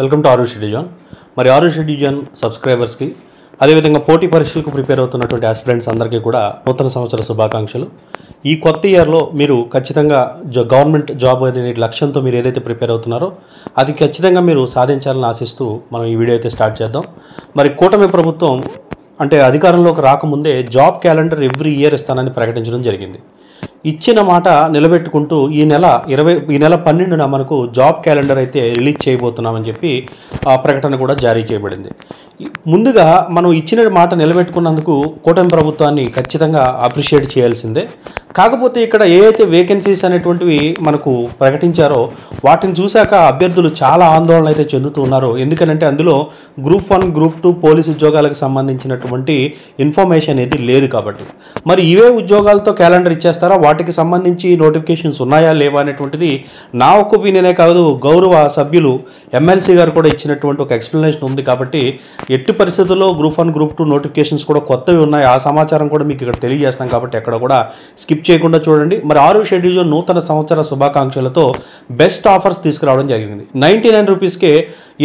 Welcome to Aarush division. మరి Aarush division సబ్స్క్రైబర్స్కి అదేవిధంగా పోటీ పరీక్షలకు ప్రిపేర్ అవుతున్నటువంటి ఆస్పిరెంట్స్ అందరికీ కూడా నూతన సంవత్సర శుభాకాంక్షలు. ఈ కొత్త ఇయర్లో మీరు ఖచ్చితంగా గవర్నమెంట్ జాబ్ అనే లక్ష్యంతో మీరు ఏదైతే ప్రిపేర్ అవుతున్నారో అది ఖచ్చితంగా మీరు సాధించాలని ఆశిస్తూ మనం ఈ వీడియో అయితే స్టార్ట్ చేద్దాం. మరి కూటమి ప్రభుత్వం అంటే అధికారంలోకి రాకముందే జాబ్ క్యాలెండర్ ఎవ్రీ ఇయర్ ఇస్తానని ప్రకటించడం జరిగింది. ఇచ్చిన మాట నిలబెట్టుకుంటూ ఈ నెల 12న మనకు జాబ్ క్యాలెండర్ అయితే రిలీజ్ చేయబోతున్నామని చెప్పి ఆ ప్రకటన కూడా జారీ చేయబడింది. ముందుగా మనం ఇచ్చిన మాట నిలబెట్టుకున్నందుకు కూటమి ప్రభుత్వాన్ని ఖచ్చితంగా అప్రిషియేట్ చేయాల్సిందే. కాకపోతే ఇక్కడ ఏవైతే వేకెన్సీస్ అనేటువంటివి మనకు ప్రకటించారో వాటిని చూశాక అభ్యర్థులు చాలా ఆందోళన అయితే చెందుతూ ఉన్నారు. ఎందుకంటే అందులో గ్రూప్ 1, గ్రూప్ 2 పోలీసు ఉద్యోగాలకు సంబంధించినటువంటి ఇన్ఫర్మేషన్ అనేది లేదు. కాబట్టి మరి ఇవే ఉద్యోగాలతో క్యాలెండర్ ఇచ్చేస్తారా, వాటికి సంబంధించి నోటిఫికేషన్స్ ఉన్నాయా లేవా అనేటువంటిది నా ఒక్క ఒపీనియనే కాదు, గౌరవ సభ్యులు ఎమ్మెల్సీ గారు కూడా ఇచ్చినటువంటి ఒక ఎక్స్ప్లెనేషన్ ఉంది. కాబట్టి ఎట్టి పరిస్థితుల్లో గ్రూప్ 1, గ్రూప్ 2 నోటిఫికేషన్స్ కూడా కొత్తవి ఉన్నాయి. ఆ సమాచారం కూడా మీకు ఇక్కడ తెలియజేస్తాం కాబట్టి ఎక్కడ కూడా స్కిప్ చేయకుండా చూడండి. మరి ఆరుష్ డివిజన్ నూతన సంవత్సర శుభాకాంక్షలతో బెస్ట్ ఆఫర్స్ తీసుకురావడం జరిగింది. 99 రూపీస్కే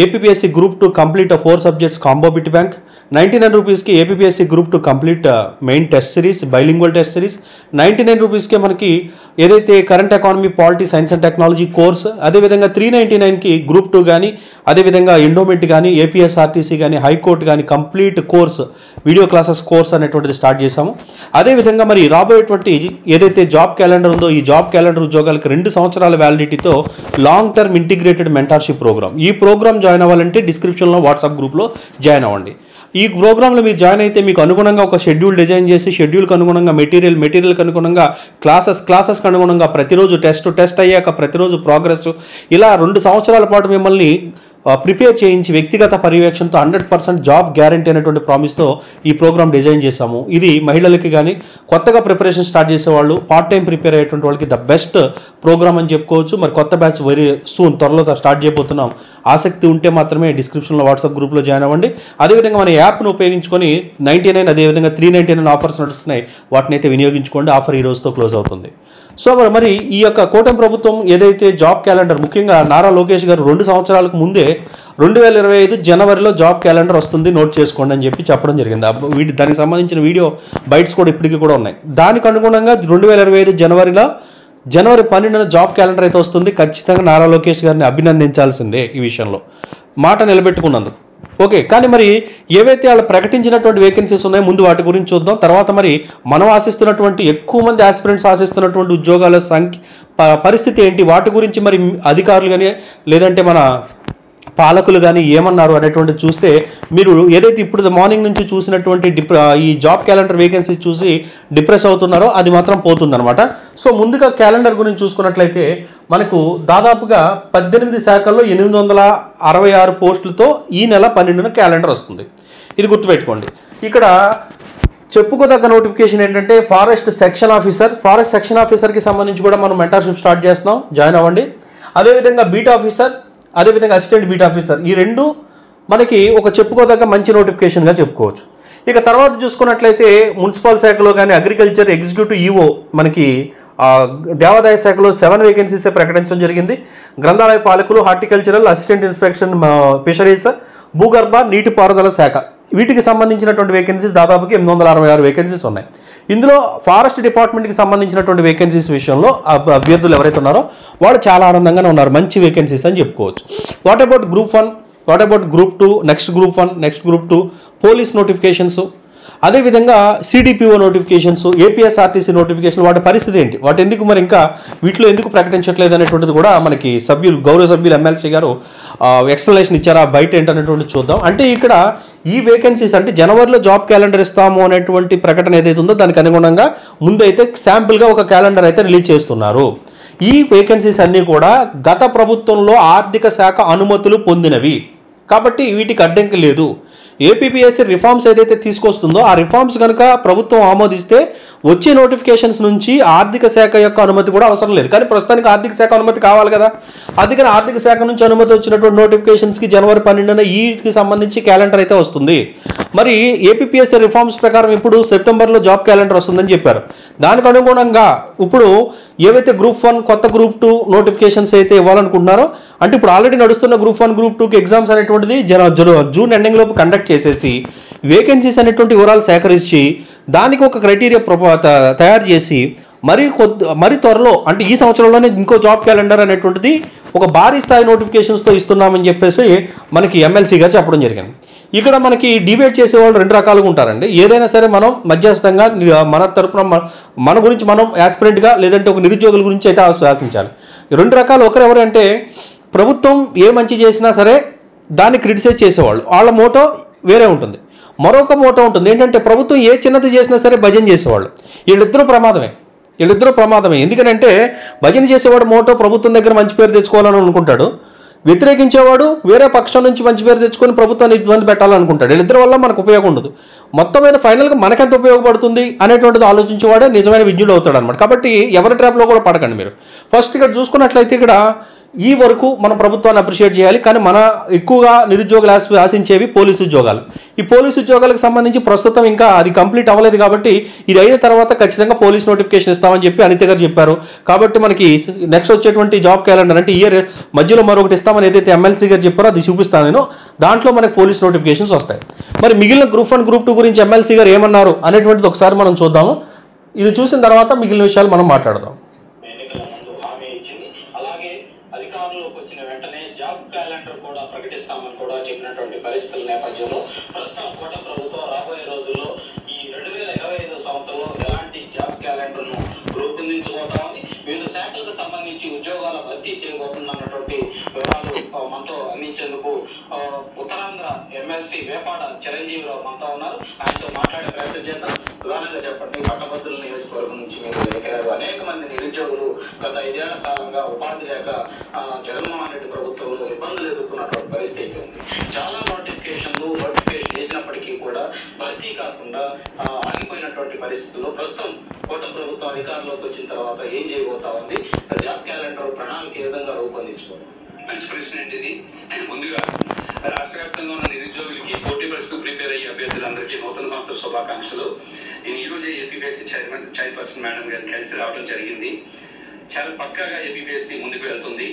APSC group 2 complete 4 subjects combo bit bank, 99 రూపీస్కి APSC group 2 complete main test series, bilingual test series, 99 రూపీస్కే మనకి ఏదైతే current economy, polity, science and technology course, అదేవిధంగా 399కి గ్రూప్ 2 కానీ అదేవిధంగా ఎండోమెంట్ కానీ ఏపీఎస్ఆర్టీసీ కానీ హైకోర్టు కానీ complete course video classes course అనేటువంటిది స్టార్ట్ చేశాము. అదేవిధంగా మరి రాబోయేటువంటి ఏదైతే జాబ్ క్యాలెండర్ ఉందో ఈ జాబ్ క్యాలెండర్ ఉద్యోగాలకు 2 సంవత్సరాల వ్యాలిడిటీతో long term integrated mentorship programme. ఈ ప్రోగ్రామ్ జాయిన్ అవ్వాలంటే డిస్క్రిప్షన్లో వాట్సాప్ గ్రూప్లో జాయిన్ అవ్వండి. ఈ ప్రోగ్రాంలో మీరు జాయిన్ అయితే మీకు అనుగుణంగా ఒక షెడ్యూల్ డిజైన్ చేసి షెడ్యూల్కి అనుగుణంగా మెటీరియల్కి అనుగుణంగా క్లాసెస్కి అనుగుణంగా ప్రతిరోజు టెస్ట్ అయ్యాక ప్రతిరోజు ప్రోగ్రెస్, ఇలా 2 సంవత్సరాల పాటు మిమ్మల్ని ప్రిపేర్ చేయించి వ్యక్తిగత పర్యవేక్షణతో 100% జాబ్ గ్యారంటీ అనేటువంటి ప్రామిస్తో ఈ ప్రోగ్రామ్ డిజైన్ చేశాము. ఇది మహిళలకి కానీ కొత్తగా ప్రిపరేషన్ స్టార్ట్ చేసేవాళ్ళు, పార్ట్ టైం ప్రిపేర్ అయ్యేటువంటి వాళ్ళకి ద బెస్ట్ ప్రోగ్రామ్ అని చెప్పుకోవచ్చు. మరి కొత్త బ్యాచ్ వెరీ సూన్ త్వరలో స్టార్ట్ చేయబోతున్నాం. ఆసక్తి ఉంటే మాత్రమే డిస్క్రిప్షన్లో వాట్సాప్ గ్రూప్లో జాయిన్ అవ్వండి. అదేవిధంగా మన యాప్ను ఉపయోగించుకొని 99 అదేవిధంగా 399 ఆఫర్స్ నడుస్తున్నాయి, వాటిని అయితే వినియోగించుకోండి. ఆఫర్ ఈ రోజుతో క్లోజ్ అవుతుంది. సో మరి ఈ యొక్క కూటమి ప్రభుత్వం ఏదైతే జాబ్ క్యాలెండర్ ముఖ్యంగా నారా లోకేష్ గారు 2 సంవత్సరాలకు ముందే 2025 జనవరిలో జాబ్ క్యాలెండర్ వస్తుంది, నోట్ చేసుకోండి అని చెప్పి చెప్పడం జరిగింది. దానికి సంబంధించిన వీడియో బైట్స్ కూడా ఇప్పటికీ కూడా ఉన్నాయి. దానికి అనుగుణంగా 2025 జనవరి 12న జాబ్ క్యాలెండర్ అయితే వస్తుంది. ఖచ్చితంగా నారా లోకేష్ గారిని అభినందించాల్సిందే ఈ విషయంలో, మాట నిలబెట్టుకున్నందుకు. ఓకే, కానీ మరి ఏవైతే వాళ్ళు ప్రకటించినటువంటి వేకెన్సీస్ ఉన్నాయో ముందు వాటి గురించి చూద్దాం. తర్వాత మరి మనం ఆశిస్తున్నటువంటి ఎక్కువ మంది ఆస్పిరెంట్స్ ఆశిస్తున్నటువంటి ఉద్యోగాల పరిస్థితి ఏంటి, వాటి గురించి మరి అధికారులు కానీ లేదంటే మన పాలకులు కానీ ఏమన్నారు అనేటువంటి చూస్తే మీరు ఏదైతే ఇప్పుడు మార్నింగ్ నుంచి చూసినటువంటి ఈ జాబ్ క్యాలెండర్ వేకెన్సీ చూసి డిప్రెస్ అవుతున్నారో అది మాత్రం పోతుందన్నమాట. సో ముందుగా క్యాలెండర్ గురించి చూసుకున్నట్లయితే మనకు దాదాపుగా 18 శాఖల్లో 866 పోస్టులతో ఈ నెల 12న క్యాలెండర్ వస్తుంది. ఇది గుర్తుపెట్టుకోండి. ఇక్కడ చెప్పుకోదగ్గ నోటిఫికేషన్ ఏంటంటే ఫారెస్ట్ సెక్షన్ ఆఫీసర్కి సంబంధించి కూడా మనం మెంటర్షిప్ స్టార్ట్ చేస్తున్నాం, జాయిన్ అవ్వండి. అదేవిధంగా బీట్ ఆఫీసర్, అదేవిధంగా అసిస్టెంట్ బీట్ ఆఫీసర్, ఈ 2 మనకి ఒక చెప్పుకోదగ్గ మంచి నోటిఫికేషన్గా చెప్పుకోవచ్చు. ఇక తర్వాత చూసుకున్నట్లయితే మున్సిపల్ శాఖలో కానీ అగ్రికల్చర్ ఎగ్జిక్యూటివ్ ఈఓ మనకి దేవాదాయ శాఖలో 7 వేకెన్సీసే ప్రకటించడం జరిగింది. గ్రంథాలయ పాలకులు, హార్టికల్చరల్ అసిస్టెంట్ ఇన్స్పెక్షన్ ఫిషరీస్, భూగర్భ నీటిపారుదల శాఖ, వీటికి సంబంధించినటువంటి వేకెన్సీస్ దాదాపుగా 866 వేకెన్సీస్ ఉన్నాయి. ఇందులో ఫారెస్ట్ డిపార్ట్మెంట్కి సంబంధించినటువంటి వేకెన్సీస్ విషయంలో అభ్యర్థులు ఎవరైతే ఉన్నారో వాళ్ళు చాలా ఆనందంగానే ఉన్నారు, మంచి వేకెన్సీస్ అని చెప్పుకోవచ్చు. What about group 1, what about group 2, next group 1, next group 2 police notifications, అదేవిధంగా సిడిపిఓ నోటిఫికేషన్స్, ఏపీఎస్ఆర్టీసీ నోటిఫికేషన్, వాటి పరిస్థితి ఏంటి, వాటి ఎందుకు మరి ఇంకా వీటిలో ఎందుకు ప్రకటించట్లేదు అనేటువంటిది కూడా మనకి గౌరవ సభ్యులు ఎమ్మెల్సీ గారు ఎక్స్ప్లెనేషన్ ఇచ్చారా, బయట ఏంటనేటువంటి చూద్దాం. అంటే ఇక్కడ ఈ వేకెన్సీస్ అంటే జనవరిలో జాబ్ క్యాలెండర్ ఇస్తాము అనేటువంటి ప్రకటన ఏదైతే ఉందో దానికి అనుగుణంగా ముందైతే శాంపుల్గా ఒక క్యాలెండర్ అయితే రిలీజ్ చేస్తున్నారు. ఈ వేకెన్సీస్ అన్నీ కూడా గత ప్రభుత్వంలో ఆర్థిక శాఖ అనుమతులు పొందినవి కాబట్టి వీటికి అడ్డంకి లేదు. ఏపీపీఎస్సీ రిఫార్మ్స్ ఏదైతే తీసుకొస్తుందో ఆ రిఫార్మ్స్ కనుక ప్రభుత్వం ఆమోదిస్తే వచ్చే నోటిఫికేషన్స్ నుంచి ఆర్థిక శాఖ యొక్క అనుమతి కూడా అవసరం లేదు. కానీ ప్రస్తుతానికి ఆర్థిక శాఖ అనుమతి కావాలి కదా. అందుకని ఆర్థిక శాఖ నుంచి అనుమతి వచ్చినటువంటి నోటిఫికేషన్స్కి జనవరి 12న ఈకి సంబంధించి క్యాలెండర్ అయితే వస్తుంది. మరి ఏపీపీఎస్సీ రిఫార్మ్స్ ప్రకారం ఇప్పుడు సెప్టెంబర్లో జాబ్ క్యాలెండర్ వస్తుందని చెప్పారు. దానికి అనుగుణంగా ఇప్పుడు ఏవైతే గ్రూప్ 1 కొత్త గ్రూప్ 2 నోటిఫికేషన్స్ అయితే ఇవ్వాలనుకుంటున్నారో, అంటే ఇప్పుడు ఆల్రెడీ నడుస్తున్న గ్రూప్ 1 గ్రూప్ 2కి ఎగ్జామ్స్ అనేటువంటిది జూన్ ఎండింగ్ లోపు కండక్ట్ చేసేసి వేకెన్సీస్ అనేటువంటి వివరాలు సేకరించి దానికి ఒక క్రైటీరియా తయారు చేసి మరి త్వరలో అంటే ఈ సంవత్సరంలోనే ఇంకో జాబ్ క్యాలెండర్ అనేటువంటిది ఒక భారీ స్థాయి నోటిఫికేషన్స్తో ఇస్తున్నామని చెప్పేసి మనకి ఎమ్మెల్సీ గారు చెప్పడం జరిగింది. ఇక్కడ మనకి డిబేట్ చేసేవాళ్ళు 2 రకాలుగా ఉంటారండి. ఏదైనా సరే మనం మధ్యస్థంగా మన తరపున మన గురించి మనం యాస్పిరెంట్గా లేదంటే ఒక నిరుద్యోగుల గురించి అయితే ఆశించాలి. 2 రకాలు. ఒకరెవరు అంటే ప్రభుత్వం ఏ మంచి చేసినా సరే దాన్ని క్రిటిసైజ్ చేసేవాళ్ళు, వాళ్ళ మోటో వేరే ఉంటుంది. మరొక మోటో ఉంటుంది ఏంటంటే ప్రభుత్వం ఏ చిన్నది చేసినా సరే భజన చేసేవాళ్ళు. వీళ్ళిద్దరూ ప్రమాదమే. ఎందుకంటే భజన చేసేవాడు మోటో ప్రభుత్వం దగ్గర మంచి పేరు తెచ్చుకోవాలని అనుకుంటాడు, వ్యతిరేకించేవాడు వేరే పక్షం నుంచి మంచి పేరు తెచ్చుకొని ప్రభుత్వాన్ని ఇబ్బంది పెట్టాలనుకుంటాడు. వీళ్ళిద్దరి వల్ల మనకు ఉపయోగం ఉండదు. మొత్తమైన ఫైనల్గా మనకెంత ఉపయోగపడుతుంది అనేటువంటిది ఆలోచించేవాడే నిజమైన విద్యుడు అవుతాడు అనమాట. కాబట్టి ఎవరి ట్రాప్లో కూడా పడకండి మీరు. ఫస్ట్ ఇక్కడ చూసుకున్నట్లయితే ఇక్కడ ఈ వరకు మన ప్రభుత్వాన్ని అప్రిషియేట్ చేయాలి. కానీ మన ఎక్కువగా నిరుద్యోగులు ఆశించేవి పోలీసు ఉద్యోగాలు. ఈ పోలీసు ఉద్యోగాలకు సంబంధించి ప్రస్తుతం ఇంకా అది కంప్లీట్ అవ్వలేదు. కాబట్టి ఇది అయిన తర్వాత ఖచ్చితంగా పోలీస్ నోటిఫికేషన్ ఇస్తామని చెప్పి అనిత గారు చెప్పారు. కాబట్టి మనకి నెక్స్ట్ వచ్చేటువంటి జాబ్ క్యాలెండర్ అంటే ఇయర్ మధ్యలో మరొకటి ఇస్తామని ఏదైతే ఎమ్మెల్సీ గారు చెప్పారో అది చూపిస్తాను నేను. దాంట్లో మనకి పోలీస్ నోటిఫికేషన్స్ వస్తాయి. మరి మిగిలిన గ్రూప్ 1 గ్రూప్ 2 గురించి ఎమ్మెల్సీ గారు ఏమన్నారు అనేటువంటిది ఒకసారి మనం చూద్దాము. ఇది చూసిన తర్వాత మిగిలిన విషయాలు మనం మాట్లాడదాం. అధికారంలోకి వచ్చిన వెంటనే జాబ్ క్యాలెండర్ కూడా ప్రకటిస్తామని కూడా చెప్పినటువంటి పరిస్థితుల నేపథ్యంలో ప్రస్తుతం కోట ప్రభుత్వం రాబోయే రోజుల్లో ఈ 2025 సంవత్సరంలో ఎలాంటి జాబ్ క్యాలెండర్ను రూపొందించబోతామని, వివిధ శాఖలకు సంబంధించి ఉద్యోగాల భర్తీ చేయబోతున్నటువంటి వివరాలు మనతో అందించేందుకు ఉత్తరాంధ్ర ఎమ్మెల్సీ వేపాడ చిరంజీవిరావు మనతో ఉన్నారు. ఆయనతో మాట్లాడే ప్రయత్నం చేద్దాం. ప్రధానంగా చెప్పండి, పట్టభద్రుల నియోజకవర్గం నుంచి మీరు ఎన్నికయ్యారు. అనేక మంది నిరుద్యోగులు గత 5 ఏళ్ల కాలంగా ఉపాధి లేక జగన్మోహన్ రెడ్డి ప్రభుత్వంలో ఇబ్బందులు ఎదుర్కొన్నటువంటి పరిస్థితి ఉంది. చాలా నోటిఫికేషన్ చేసినప్పటికీ కూడా భర్తీ కాకుండా ఆగిపోయినటువంటి పరిస్థితుల్లో ప్రస్తుతం కోట ప్రభుత్వం అధికారంలోకి వచ్చిన తర్వాత ఏం చేయబోతా ఉంది, జాబ్ క్యాలెండర్ ప్రణాళిక ఏ విధంగా రూపొందించుకోవాలి? మంచి ప్రశ్న ఏంటి ఇది. ముందుగా రాష్ట్ర వ్యాప్తంగా ఉన్న నిరుద్యోగులకి పోటీ పరీక్షకు ప్రిపేర్ అయ్యే అభ్యర్థులందరికీ నూతన సంవత్సర శుభాకాంక్షలు. నేను ఈరోజు ఏపీపీఎస్సీ చైర్పర్సన్ మేడం గారిని కలిసి రావడం జరిగింది. చాలా పక్కాగా ఏపీపీఎస్సీ ముందుకు వెళ్తుంది.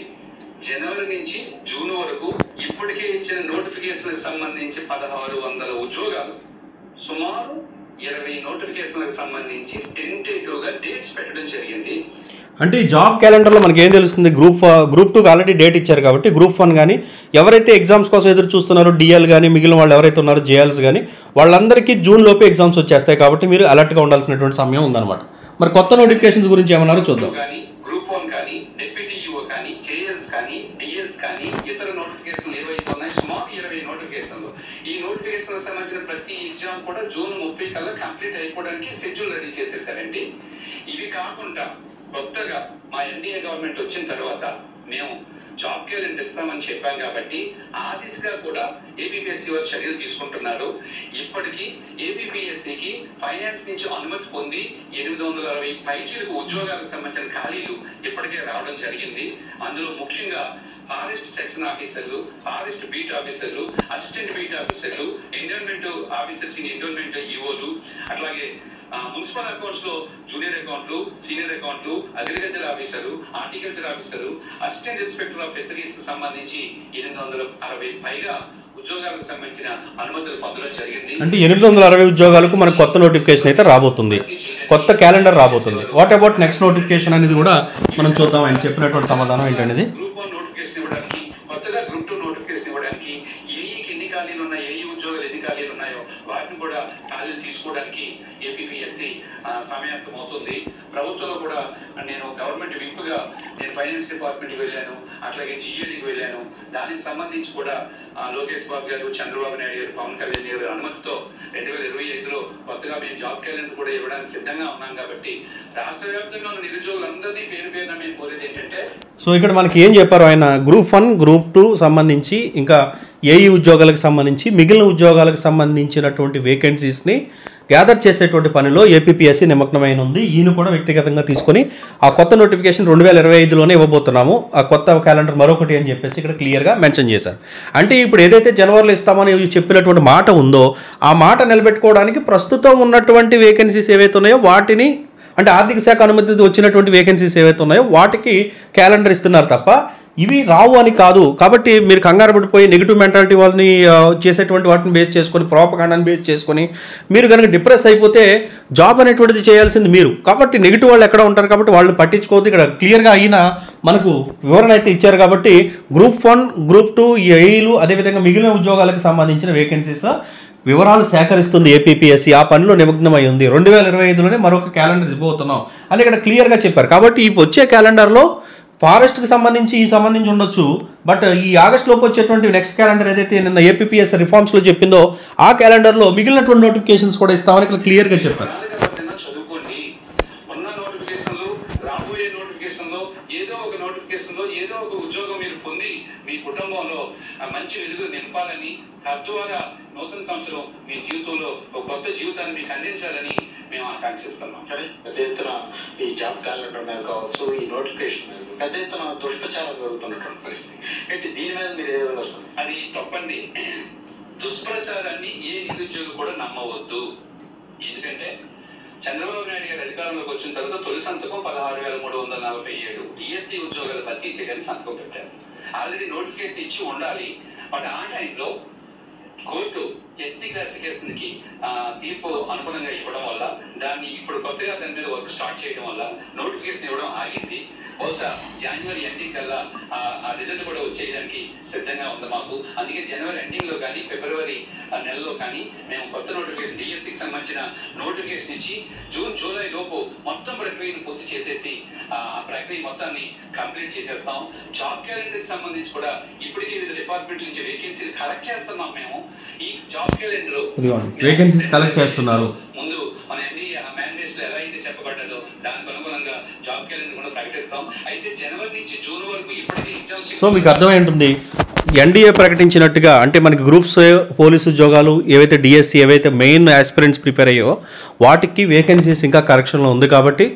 జనవరి నుంచి జూన్ వరకు ఇప్పటికే ఇచ్చిన నోటిఫికేషన్లకు సంబంధించి 1600 ఉద్యోగాలు, సుమారు 20 నోటిఫికేషన్లకు సంబంధించి టెంటేటివ్గా డేట్స్ పెట్టడం జరిగింది. అంటే ఈ జాబ్ క్యాలెండర్లో మనకి ఏం తెలుస్తుంది, గ్రూప్ 2కి ఆల్రెడీ డేట్ ఇచ్చారు కాబట్టి గ్రూప్ 1 కానీ ఎవరైతే ఎగ్జామ్స్ కోసం ఎదురు చూస్తున్నారో డిఎల్ కానీ మిగిలిన వాళ్ళు ఎవరైతే ఉన్నారో జేఎల్స్ కానీ వాళ్ళందరికీ జూన్ లోపే ఎగ్జామ్స్ వచ్చేస్తాయి. కాబట్టి మీరు అలర్ట్గా ఉండాల్సినటువంటి సమయం ఉందన్నమాట. మరి కొత్త నోటిఫికేషన్స్ గురించి ఏమన్నారో చూద్దాం. గ్రూప్ 1 కానీ డిప్యూటీఈఓ కానీ జేఎల్స్ కానీ డిఎల్స్ కానీ ఇతర నోటిఫికేషన్లు ఏవైతే ఉన్నాయి సుమారు 20 నోటిఫికేషన్లు. ఈ నోటిఫికేషన్లకు సంబంధించిన ప్రతి ఎగ్జామ్ కూడా జూన్ 30 కల్లా కంప్లీట్ అయిపోవడానికి షెడ్యూల్ రెడీ చేసేసారండి. ఇవి కాకుండా కొత్తగా మా ఎన్డీఏ గవర్నమెంట్ వచ్చిన తర్వాత మేము జాబ్ క్యాలెండర్ ఇస్తామని చెప్పాం కాబట్టి ఆ దిశగా కూడా ఏపీపీఎస్సీ వారు చర్యలు తీసుకుంటున్నారు. ఇప్పటికీ ఏపీపీఎస్సీకి ఫైనాన్స్ నుంచి అనుమతి పొంది 860 పైచీలకు ఉద్యోగాలకు సంబంధించిన ఖాళీలు ఇప్పటికే రావడం జరిగింది. అందులో ముఖ్యంగా ఫారెస్ట్ సెక్షన్ ఆఫీసర్లు, ఫారెస్ట్ బీట్ ఆఫీసర్లు, అసిస్టెంట్ బీట్ ఆఫీసర్లు, ఎన్విరాన్మెంట్ ఆఫీసర్స్, ఎన్విరాన్మెంట్ ఈఓలు, అట్లాగే మున్సిపల్ అకౌంట్స్ లో జూనియర్ అకౌంట్లు, సీనియర్ అకౌంట్లు, agriculture officer, horticulture officer, assistant inspector of fisheries కు సంబంధించి 860 పైగా ఉద్యోగాలకు సంబంధించిన అనుమతులు పొందడం జరిగింది. అంటే 860 ఉద్యోగాలకు మనకు కొత్త నోటిఫికేషన్ అయితే రాబోతుంది, కొత్త క్యాలెండర్ రాబోతుంది. వాట్ అబౌట్ నెక్స్ట్ నోటిఫికేషన్ అనేది కూడా మనం చూద్దాం. ఆయన చెప్పినటువంటి సమాధానం ఏంటనేది. గ్రూప్ 1 నోటిఫికేషన్ ఇవ్వడానికి, కొత్తగా గ్రూప్ 2 నోటిఫికేషన్ ఇవ్వడానికి, ఏఈకి ఎన్ని ఖాళీలు ఉన్నాయి, ఏఈ ఉద్యోగాలు ఎన్ని ఖాళీలు ఉన్నాయో వాటిని కూడా ఖాళీలు తీసుకోవడానికి ఏపీపీఎస్సీ సమయాప్తం అవుతుంది. ప్రభుత్వంలో కూడా నేను గవర్నమెంట్ విప్గా నేను ఫైనాన్స్ డిపార్ట్మెంట్కి వెళ్ళాను, అట్లాగే జిఏడికి వెళ్ళాను. దానికి సంబంధించి కూడా లోకేష్ బాబు గారు, చంద్రబాబు నాయుడు గారు, పవన్ కళ్యాణ్ గారి అనుమతితో 2025లో కొత్తగా మేము జాబ్ క్యాలెండర్ కూడా ఇవ్వడానికి సిద్ధంగా ఉన్నాం. కాబట్టి రాష్ట్ర వ్యాప్తంగా ఉన్న నిరుద్యోగులందరినీ పేరు పేరున మేము కోరేది ఏంటంటే సో ఇక్కడ మనకి ఏం చెప్పారు ఆయన, గ్రూప్ 1 గ్రూప్ 2 సంబంధించి ఇంకా ఏఈ ఉద్యోగాలకు సంబంధించి మిగిలిన ఉద్యోగాలకు సంబంధించినటువంటి వేకెన్సీస్ని గ్యాదర్ చేసేటువంటి పనిలో ఏపీపీఎస్సీ నిమగ్నమైన ఉంది. ఈయన కూడా వ్యక్తిగతంగా తీసుకొని ఆ కొత్త నోటిఫికేషన్ 2025లోనే ఇవ్వబోతున్నాము, ఆ కొత్త క్యాలెండర్ మరొకటి అని చెప్పేసి ఇక్కడ క్లియర్గా మెన్షన్ చేశారు. అంటే ఇప్పుడు ఏదైతే జనవరిలో ఇస్తామని చెప్పినటువంటి మాట ఉందో ఆ మాట నిలబెట్టుకోవడానికి ప్రస్తుతం ఉన్నటువంటి వేకెన్సీస్ ఏవైతే ఉన్నాయో వాటిని, అంటే ఆర్థిక శాఖ అనుమతి వచ్చినటువంటి వేకెన్సీస్ ఏవైతే ఉన్నాయో వాటికి క్యాలెండర్ ఇస్తున్నారు తప్ప ఇవి రావు అని కాదు. కాబట్టి మీరు కంగారు పడిపోయి నెగిటివ్ మెంటాలిటీ వాళ్ళని చేసేటువంటి వాటిని బేస్ చేసుకొని, ప్రోపగాండాని బేస్ చేసుకొని మీరు కనుక డిప్రెస్ అయిపోతే జాబ్ అనేటువంటిది చేయాల్సింది మీరు. కాబట్టి నెగిటివ్ వాళ్ళు ఎక్కడ ఉంటారు కాబట్టి వాళ్ళు పట్టించుకోవద్దు. ఇక్కడ క్లియర్గా అయిన మనకు వివరణ అయితే ఇచ్చారు. కాబట్టి గ్రూప్ 1 గ్రూప్ 2 ఏఈలు అదేవిధంగా మిగిలిన ఉద్యోగాలకు సంబంధించిన వేకెన్సీస్ వివరాలు సేకరిస్తుంది ఏపీపీఎస్సీ. ఆ పనిలో నిమగ్నమై ఉంది. 2025లోనే మరొక క్యాలెండర్ ఇవ్వబోతున్నాం అని ఇక్కడ క్లియర్గా చెప్పారు. కాబట్టి ఈ వచ్చే క్యాలెండర్లో ఫారెస్ట్కి సంబంధించి ఉండొచ్చు, బట్ ఈ ఆగస్టులోకి వచ్చేటువంటి నెక్స్ట్ క్యాలెండర్ ఏదైతే నిన్న ఏపీపీఎస్సీ రిఫార్మ్స్లో చెప్పిందో ఆ క్యాలెండర్లో మిగిలినటువంటి నోటిఫికేషన్స్ కూడా ఇస్తామని ఇక్కడ క్లియర్గా చెప్పారు. చదువుకోండి, ఉన్న నోటిఫికేషన్లు, రాబోయే నోటిఫికేషన్లో ఏదో ఒక నోటిఫికేషన్లో ఏదో ఒక ఉద్యోగం మీరు పొంది మీ కుటుంబంలో మంచి వెలుగు నింపాలని, తద్వారా నూతన సంవత్సరం మీ జీవితంలో ఒక కొత్త జీవితాన్ని మీకు అందించాలని మేము ఆకాంక్షిస్తున్నాం. పెద్ద ఎత్తున ఈ జాబ్ క్యాలెండర్ మీద కావచ్చు, ఈ నోటిఫికేషన్ మీద పెద్ద ఎత్తున దుష్ప్రచారం జరుగుతున్నటువంటి పరిస్థితి ఏంటి, దీని మీద మీరు ఏ విధంగా వస్తుంది? అది తప్పండి. దుష్ప్రచారాన్ని ఏ నిరుద్యోగి కూడా నమ్మవద్దు. ఎందుకంటే చంద్రబాబు నాయుడు గారు అధికారంలోకి వచ్చిన తర్వాత తొలి సంతకం 16,347 డిఎస్సీ ఉద్యోగాలు భర్తీ చేయడానికి సంతకం పెట్టారు. ఆల్రెడీ నోటిఫికేషన్ ఇచ్చి ఉండాలి. బట్ ఆ టైంలో కోర్టు ఎస్సీ క్లాసిఫికేషన్కి తీర్పు అనుగుణంగా ఇవ్వడం వల్ల, దాన్ని ఇప్పుడు కొత్తగా దాని మీద వర్క్ స్టార్ట్ చేయడం వల్ల నోటిఫికేషన్ ఇవ్వడం ఆగింది. బహుశా జనవరి ఎండింగ్ కల్లా ఆ రిజల్ట్ కూడా వచ్చేయడానికి సిద్ధంగా ఉంది మాకు. అందుకే జనవరి ఎండింగ్లో కానీ ఫిబ్రవరి నెలలో కానీ మేము కొత్త నోటిఫికేషన్ డిఎస్సికి సంబంధించిన నోటిఫికేషన్ ఇచ్చి జూలై లోపు మొత్తం ప్రక్రియను పూర్తి చేసేసి ఆ ప్రక్రియ మొత్తాన్ని కంప్లీట్ చేసేస్తాం. జాబ్ క్యాలెండర్కి సంబంధించి కూడా ఇప్పటికే వివిధ డిపార్ట్మెంట్ నుంచి వేకెన్సీలు కలెక్ట్ చేస్తున్నాం. మేము ఈ జాబ్ క్యాలెండర్ వేకెన్సీస్ కలెక్ట్ చేస్తున్నారు. ముందు మన ఎన్డీఏ మేనిఫెస్టోలో ఎలా అయితే చెప్పబడ్డదో దానికి అనుగుణంగా జాబ్ క్యాలెండర్ కూడా ప్రకటిస్తాం. అయితే జనవరి నుంచి జూన్ వరకు ఇప్పటికే ఎగ్జామ్స్. సో మీకు అర్థమై ఉంటుంది, ఎన్డీఏ ప్రకటించినట్టుగా అంటే మనకి గ్రూప్స్ పోలీసు ఉద్యోగాలు ఏవైతే డిఎస్సి ఏవైతే మెయిన్ ఆస్పిరెంట్స్ ప్రిపేర్ అయ్యో వాటికి వేకెన్సీస్ ఇంకా కరెక్షన్లో ఉంది. కాబట్టి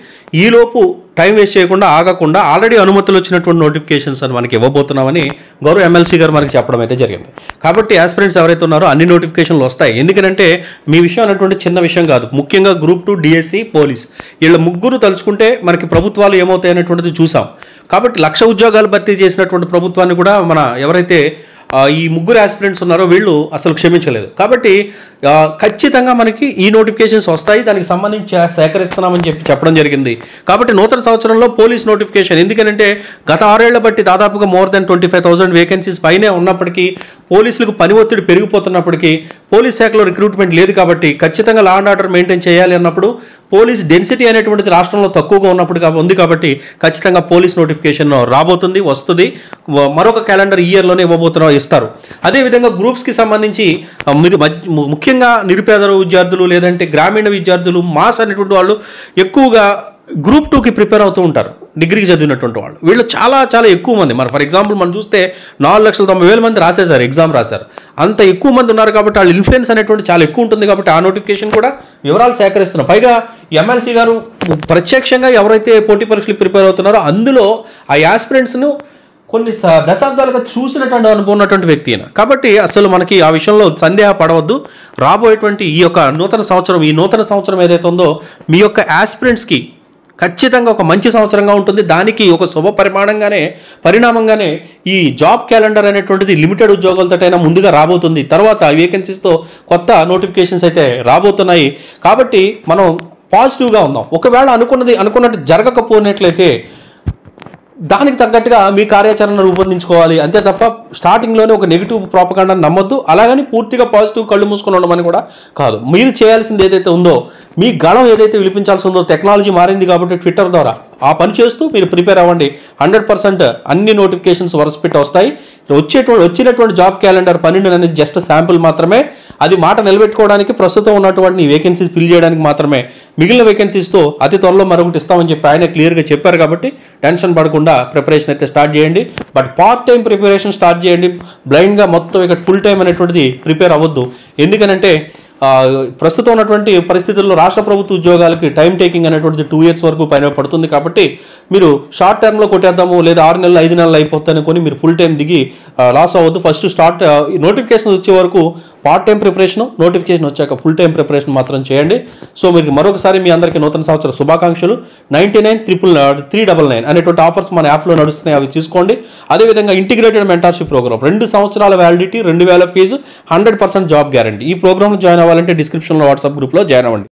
ఈలోపు టైం వేస్ట్ చేయకుండా ఆగకుండా ఆల్రెడీ అనుమతులు వచ్చినటువంటి నోటిఫికేషన్స్ అని మనకి ఇవ్వబోతున్నామని గౌరవ ఎమ్మెల్సీ గారు మనకి చెప్పడం అయితే జరిగింది. కాబట్టి ఆస్పిరెంట్స్ ఎవరైతే ఉన్నారో అన్ని నోటిఫికేషన్లు వస్తాయి. ఎందుకంటే మీ విషయం అనేటువంటి చిన్న విషయం కాదు. ముఖ్యంగా గ్రూప్ 2 డిఎస్సి పోలీస్ వీళ్ళ ముగ్గురు తలుచుకుంటే మనకి ప్రభుత్వాలు ఏమవుతాయి అనేటువంటిది చూసాం. కాబట్టి 1,00,000 ఉద్యోగాలు భర్తీ చేసినటువంటి ప్రభుత్వాన్ని కూడా మన ఎవరైతే ఈ ముగ్గురు ఆస్పిరెంట్స్ ఉన్నారో వీళ్ళు అసలు క్షమించలేదు. కాబట్టి ఖచ్చితంగా మనకి ఈ నోటిఫికేషన్స్ వస్తాయి, దానికి సంబంధించి సేకరిస్తున్నామని చెప్పడం జరిగింది. కాబట్టి నూతన సంవత్సరంలో పోలీస్ నోటిఫికేషన్, ఎందుకంటే గత 6 ఏళ్ల బట్టి దాదాపుగా మోర్ దెన్ 25,000 వేకెన్సీస్ పైనే ఉన్నప్పటికీ పోలీసులకు పని ఒత్తిడి పెరిగిపోతున్నప్పటికీ పోలీస్ శాఖలో రిక్రూట్మెంట్ లేదు. కాబట్టి ఖచ్చితంగా లా అండ్ ఆర్డర్ మెయింటైన్ చేయాలి అన్నప్పుడు పోలీస్ డెన్సిటీ అనేటువంటిది రాష్ట్రంలో తక్కువగా ఉన్నప్పుడు ఉంది. కాబట్టి ఖచ్చితంగా పోలీస్ నోటిఫికేషన్ రాబోతుంది, వస్తుంది. మరొక క్యాలెండర్ ఈ ఇయర్లోనే ఇస్తారు. అదేవిధంగా గ్రూప్స్కి సంబంధించి మీరు ముఖ్యంగా నిరుపేద విద్యార్థులు లేదంటే గ్రామీణ విద్యార్థులు మాస్ అనేటువంటి వాళ్ళు ఎక్కువగా గ్రూప్ 2కి ప్రిపేర్ అవుతూ ఉంటారు. డిగ్రీకి చదివినటువంటి వాళ్ళు వీళ్ళు చాలా చాలా ఎక్కువ మంది. మరి ఫర్ ఎగ్జాంపుల్ మనం చూస్తే 4,90,000 మంది రాసేశారు, ఎగ్జామ్ రాశారు. అంత ఎక్కువ మంది ఉన్నారు కాబట్టి వాళ్ళ ఇన్ఫ్లుయెన్స్ అనేటువంటి చాలా ఎక్కువ ఉంటుంది. కాబట్టి ఆ నోటిఫికేషన్ కూడా వివరాలు సేకరిస్తున్నారు. పైగా ఎమ్మెల్సీ గారు ప్రత్యక్షంగా ఎవరైతే పోటీ పరీక్షలు ప్రిపేర్ అవుతున్నారో అందులో ఆ యాస్పిరెంట్స్ను కొన్ని దశాబ్దాలుగా చూసినటువంటి అనుభవం ఉన్నటువంటి వ్యక్తి అయినా. కాబట్టి అసలు మనకి ఆ విషయంలో సందేహపడవద్దు. రాబోయేటువంటి ఈ యొక్క నూతన సంవత్సరం ఏదైతే ఉందో మీ యొక్క యాస్పిరెంట్స్కి ఖచ్చితంగా ఒక మంచి సంవత్సరంగా ఉంటుంది. దానికి ఒక శుభ పరిణామంగానే ఈ జాబ్ క్యాలెండర్ అనేటువంటిది లిమిటెడ్ ఉద్యోగాలతోటైనా ముందుగా రాబోతుంది. తర్వాత వేకెన్సీస్తో కొత్త నోటిఫికేషన్స్ అయితే రాబోతున్నాయి. కాబట్టి మనం పాజిటివ్గా ఉందాం. ఒకవేళ అనుకున్నట్టు జరగకపోయినట్లయితే దానికి తగ్గట్టుగా మీ కార్యాచరణ రూపొందించుకోవాలి. అంతే తప్ప స్టార్టింగ్లోనే ఒక నెగిటివ్ ప్రాపగాండాని నమ్మొద్దు. అలాగని పూర్తిగా పాజిటివ్ కళ్ళు మూసుకొని ఉండమని కూడా కాదు. మీరు చేయాల్సింది ఏదైతే ఉందో, మీ గళం ఏదైతే వినిపించాల్సి ఉందో, టెక్నాలజీ మారింది కాబట్టి ట్విట్టర్ ద్వారా ఆ పని చేస్తూ మీరు ప్రిపేర్ అవ్వండి. 100% అన్ని నోటిఫికేషన్స్ వరుసపెట్టి వస్తాయి. వచ్చినటువంటి జాబ్ క్యాలెండర్ 12 అనేది జస్ట్ శాంపుల్ మాత్రమే. అది మాట నిలబెట్టుకోవడానికి ప్రస్తుతం ఉన్నటువంటి వేకెన్సీస్ ఫిల్ చేయడానికి మాత్రమే. మిగిలిన వేకెన్సీస్తో అతి త్వరలో మరొకటి ఇస్తామని చెప్పి ఆయన క్లియర్గా చెప్పారు. కాబట్టి టెన్షన్ పడకుండా ప్రిపరేషన్ అయితే స్టార్ట్ చేయండి. But part time preparation start చేయండి. బ్లైండ్గా మొత్తం ఇక్కడ ఫుల్ టైం అనేటువంటిది ప్రిపేర్ అవ్వద్దు. ఎందుకనంటే ప్రస్తుతం ఉన్నటువంటి పరిస్థితుల్లో రాష్ట్ర ప్రభుత్వ ఉద్యోగాలకి టైం టేకింగ్ అనేటువంటిది 2 years వరకు పైన పడుతుంది. కాబట్టి మీరు షార్ట్ టర్మ్లో కొట్టేద్దాము, లేదా 6 నెలలు 5 నెలలు అయిపోతాయి అనుకొని మీరు ఫుల్ టైం దిగి లాస్ అవ్వద్దు. ఫస్ట్ నోటిఫికేషన్ వచ్చే వరకు పార్ట్ టైం ప్రిపరేషన్, నోటిఫికేషన్ వచ్చాక ఫుల్ టైం ప్రిపరేషన్ మాత్రం చేయండి. సో మీరు మరొకసారి మీ అందరికీ నూతన సంవత్సర శుభాకాంక్షలు. 99,399 అనేటువంటి ఆఫర్స్ మన యాప్లో నడుస్తున్నాయి, అవి తీసుకోండి. అదేవిధంగా ఇంటిగ్రేటెడ్ మెంటర్షిప్ ప్రోగ్రామ్ 2 సంవత్సరాల వ్యాలిడిటీ, 2000 ఫీజు, 100% జాబ్ గ్యారంటీ. ఈ ప్రోగ్రామ్లో జాయిన్ అవ్వాలంటే డిస్క్రిప్షన్లో వాట్సాప్ గ్రూప్లో జాయిన్ అవ్వండి.